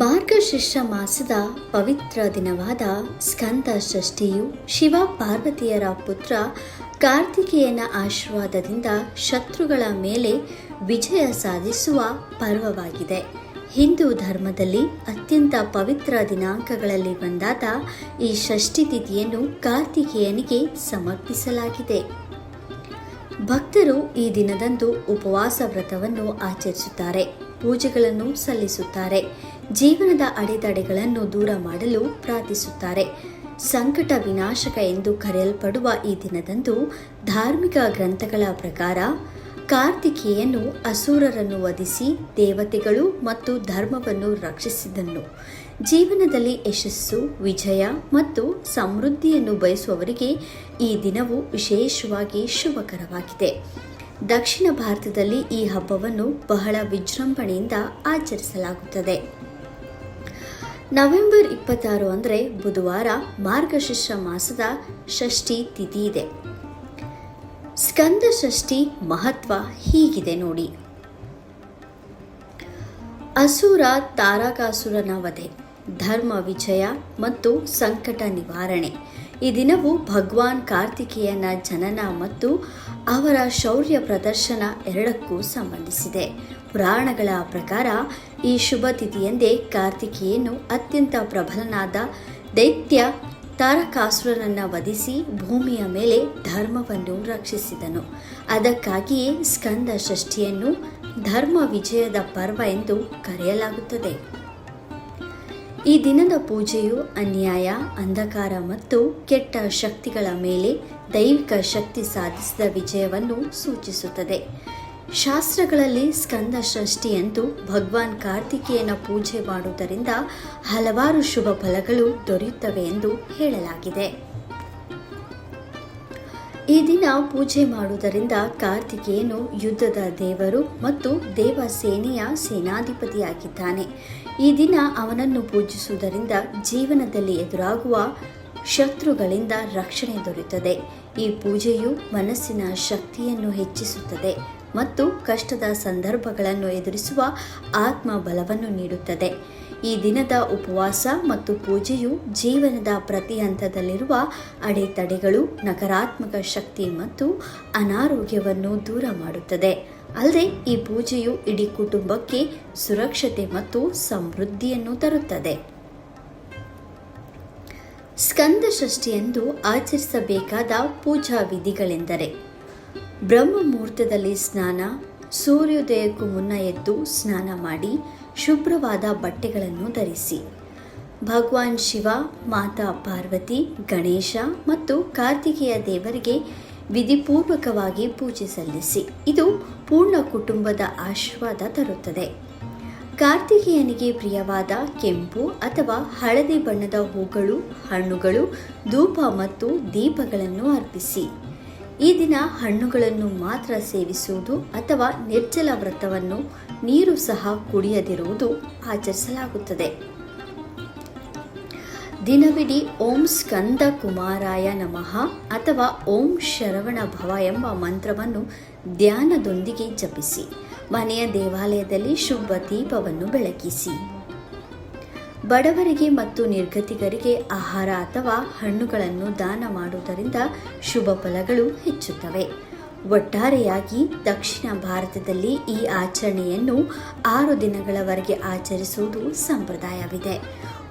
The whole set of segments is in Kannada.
ಮಾರ್ಗಶಿರ್ಷ ಮಾಸದ ಪವಿತ್ರ ದಿನವಾದ ಸ್ಕಂದ ಷಷ್ಠಿಯು ಶಿವ ಪಾರ್ವತಿಯರ ಪುತ್ರ ಕಾರ್ತಿಕೇಯನ ಆಶೀರ್ವಾದದಿಂದ ಶತ್ರುಗಳ ಮೇಲೆ ವಿಜಯ ಸಾಧಿಸುವ ಪರ್ವವಾಗಿದೆ. ಹಿಂದೂ ಧರ್ಮದಲ್ಲಿ ಅತ್ಯಂತ ಪವಿತ್ರ ದಿನಾಂಕಗಳಲ್ಲಿ ಒಂದಾದ ಈ ಷಷ್ಠಿ ತಿಥಿಯನ್ನು ಕಾರ್ತಿಕೇಯನಿಗೆ ಸಮರ್ಪಿಸಲಾಗಿದೆ. ಭಕ್ತರು ಈ ದಿನದಂದು ಉಪವಾಸ ವ್ರತವನ್ನು ಆಚರಿಸುತ್ತಾರೆ, ಪೂಜೆಗಳನ್ನು ಸಲ್ಲಿಸುತ್ತಾರೆ, ಜೀವನದ ಅಡೆತಡೆಗಳನ್ನು ದೂರ ಮಾಡಲು ಪ್ರಾರ್ಥಿಸುತ್ತಾರೆ. ಸಂಕಟ ವಿನಾಶಕ ಎಂದು ಕರೆಯಲ್ಪಡುವ ಈ ದಿನದಂದು ಧಾರ್ಮಿಕ ಗ್ರಂಥಗಳ ಪ್ರಕಾರ ಕಾರ್ತಿಕೇಯನು ಅಸುರರನ್ನು ವಧಿಸಿ ದೇವತೆಗಳು ಮತ್ತು ಧರ್ಮವನ್ನು ರಕ್ಷಿಸಿದನು. ಜೀವನದಲ್ಲಿ ಯಶಸ್ಸು, ವಿಜಯ ಮತ್ತು ಸಮೃದ್ಧಿಯನ್ನು ಬಯಸುವವರಿಗೆ ಈ ದಿನವು ವಿಶೇಷವಾಗಿ ಶುಭಕರವಾಗಿದೆ. ದಕ್ಷಿಣ ಭಾರತದಲ್ಲಿ ಈ ಹಬ್ಬವನ್ನು ಬಹಳ ವಿಜೃಂಭಣೆಯಿಂದ ಆಚರಿಸಲಾಗುತ್ತದೆ. ನವೆಂಬರ್ 26 ಅಂದರೆ ಬುಧವಾರ ಮಾರ್ಗಶಿರ್ಷ ಮಾಸದ ಷಷ್ಠಿ ತಿಥಿ ಇದೆ. ಸ್ಕಂದ ಷಷ್ಠಿ ಮಹತ್ವ ಹೀಗಿದೆ ನೋಡಿ. ಅಸುರ ತಾರಕಾಸುರನ ವಧೆ, ಧರ್ಮ ವಿಜಯ ಮತ್ತು ಸಂಕಟ ನಿವಾರಣೆ. ಈ ದಿನವು ಭಗವಾನ್ ಕಾರ್ತಿಕೇಯನ ಜನನ ಮತ್ತು ಅವರ ಶೌರ್ಯ ಪ್ರದರ್ಶನ ಎರಡಕ್ಕೂ ಸಂಬಂಧಿಸಿದೆ. ಪುರಾಣಗಳ ಪ್ರಕಾರ ಈ ಶುಭ ತಿಥಿಯಂದೇ ಕಾರ್ತಿಕೇಯನು ಅತ್ಯಂತ ಪ್ರಬಲನಾದ ದೈತ್ಯ ತಾರಕಾಸುರನನ್ನು ವಧಿಸಿ ಭೂಮಿಯ ಮೇಲೆ ಧರ್ಮವನ್ನು ರಕ್ಷಿಸಿದನು. ಅದಕ್ಕಾಗಿಯೇ ಸ್ಕಂದ ಷಷ್ಠಿಯನ್ನು ಧರ್ಮ ವಿಜಯದ ಪರ್ವ ಎಂದು ಕರೆಯಲಾಗುತ್ತದೆ. ಈ ದಿನದ ಪೂಜೆಯು ಅನ್ಯಾಯ, ಅಂಧಕಾರ ಮತ್ತು ಕೆಟ್ಟ ಶಕ್ತಿಗಳ ಮೇಲೆ ದೈವಿಕ ಶಕ್ತಿ ಸಾಧಿಸಿದ ವಿಜಯವನ್ನು ಸೂಚಿಸುತ್ತದೆ. ಶಾಸ್ತ್ರಗಳಲ್ಲಿ ಸ್ಕಂದ ಷಷ್ಠಿಯಂದು ಭಗವಾನ್ ಕಾರ್ತಿಕೇಯನ ಪೂಜೆ ಮಾಡುವುದರಿಂದ ಹಲವಾರು ಶುಭ ಫಲಗಳು ದೊರೆಯುತ್ತವೆ ಎಂದು ಹೇಳಲಾಗಿದೆ. ಈ ದಿನ ಪೂಜೆ ಮಾಡುವುದರಿಂದ ಕಾರ್ತಿಕೇಯನು ಯುದ್ಧದ ದೇವರು ಮತ್ತು ದೇವ ಸೇನೆಯ ಸೇನಾಧಿಪತಿಯಾಗಿದ್ದಾನೆ. ಈ ದಿನ ಅವನನ್ನು ಪೂಜಿಸುವುದರಿಂದ ಜೀವನದಲ್ಲಿ ಎದುರಾಗುವ ಶತ್ರುಗಳಿಂದ ರಕ್ಷಣೆ ದೊರೆಯುತ್ತದೆ. ಈ ಪೂಜೆಯು ಮನಸ್ಸಿನ ಶಕ್ತಿಯನ್ನು ಹೆಚ್ಚಿಸುತ್ತದೆ ಮತ್ತು ಕಷ್ಟದ ಸಂದರ್ಭಗಳನ್ನು ಎದುರಿಸುವ ಆತ್ಮ ಬಲವನ್ನು ನೀಡುತ್ತದೆ. ಈ ದಿನದ ಉಪವಾಸ ಮತ್ತು ಪೂಜೆಯು ಜೀವನದ ಪ್ರತಿ ಹಂತದಲ್ಲಿರುವ ಅಡೆತಡೆಗಳು, ನಕಾರಾತ್ಮಕ ಶಕ್ತಿ ಮತ್ತು ಅನಾರೋಗ್ಯವನ್ನು ದೂರ ಮಾಡುತ್ತದೆ. ಅಲ್ಲದೆ ಈ ಪೂಜೆಯು ಇಡೀ ಕುಟುಂಬಕ್ಕೆ ಸುರಕ್ಷತೆ ಮತ್ತು ಸಮೃದ್ಧಿಯನ್ನು ತರುತ್ತದೆ. ಸ್ಕಂದ ಷಷ್ಠಿಯಂದು ಆಚರಿಸಬೇಕಾದ ಪೂಜಾ ವಿಧಿಗಳೆಂದರೆ: ಬ್ರಹ್ಮ ಮುಹೂರ್ತದಲ್ಲಿ ಸ್ನಾನ, ಸೂರ್ಯೋದಯಕ್ಕೂ ಮುನ್ನ ಎದ್ದು ಸ್ನಾನ ಮಾಡಿ ಶುಭ್ರವಾದ ಬಟ್ಟೆಗಳನ್ನು ಧರಿಸಿ, ಭಗವಾನ್ ಶಿವ, ಮಾತಾ ಪಾರ್ವತಿ, ಗಣೇಶ ಮತ್ತು ಕಾರ್ತಿಕೇಯ ದೇವರಿಗೆ ವಿಧಿಪೂರ್ವಕವಾಗಿ ಪೂಜೆ ಸಲ್ಲಿಸಿ. ಇದು ಪೂರ್ಣ ಕುಟುಂಬದ ಆಶೀರ್ವಾದ ತರುತ್ತದೆ. ಕಾರ್ತಿಕೇಯನಿಗೆ ಪ್ರಿಯವಾದ ಕೆಂಪು ಅಥವಾ ಹಳದಿ ಬಣ್ಣದ ಹೂಗಳು, ಹಣ್ಣುಗಳು, ಧೂಪ ಮತ್ತು ದೀಪಗಳನ್ನು ಅರ್ಪಿಸಿ. ಈ ದಿನ ಹಣ್ಣುಗಳನ್ನು ಮಾತ್ರ ಸೇವಿಸುವುದು ಅಥವಾ ನಿರ್ಜಲ ವ್ರತವನ್ನು ನೀರು ಸಹ ಕುಡಿಯದಿರುವುದು ಆಚರಿಸಲಾಗುತ್ತದೆ. ದಿನವಿಡೀ ಓಂ ಸ್ಕಂದ ಕುಮಾರಾಯ ನಮಃ ಅಥವಾ ಓಂ ಶರವಣ ಭವ ಎಂಬ ಮಂತ್ರವನ್ನು ಧ್ಯಾನದೊಂದಿಗೆ ಜಪಿಸಿ. ಮನೆಯ ದೇವಾಲಯದಲ್ಲಿ ಶುಭ ದೀಪವನ್ನು ಬೆಳಗಿಸಿ. ಬಡವರಿಗೆ ಮತ್ತು ನಿರ್ಗತಿಕರಿಗೆ ಆಹಾರ ಅಥವಾ ಹಣ್ಣುಗಳನ್ನು ದಾನ ಮಾಡುವುದರಿಂದ ಶುಭ ಫಲಗಳು ಹೆಚ್ಚುತ್ತವೆ. ಒಟ್ಟಾರೆಯಾಗಿ ದಕ್ಷಿಣ ಭಾರತದಲ್ಲಿ ಈ ಆಚರಣೆಯನ್ನು 6 ದಿನಗಳವರೆಗೆ ಆಚರಿಸುವುದು ಸಂಪ್ರದಾಯವಿದೆ.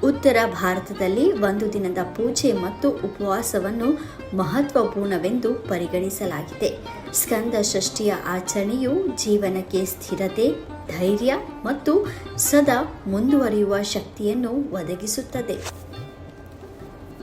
ಉತ್ತರ ಭಾರತದಲ್ಲಿ 1 ದಿನದ ಪೂಜೆ ಮತ್ತು ಉಪವಾಸವನ್ನು ಮಹತ್ವಪೂರ್ಣವೆಂದು ಪರಿಗಣಿಸಲಾಗಿದೆ. ಸ್ಕಂದ ಷಷ್ಠಿಯ ಆಚರಣೆಯು ಜೀವನಕ್ಕೆ ಸ್ಥಿರತೆ, ಧೈರ್ಯ ಮತ್ತು ಸದಾ ಮುಂದುವರಿಯುವ ಶಕ್ತಿಯನ್ನು ಒದಗಿಸುತ್ತದೆ.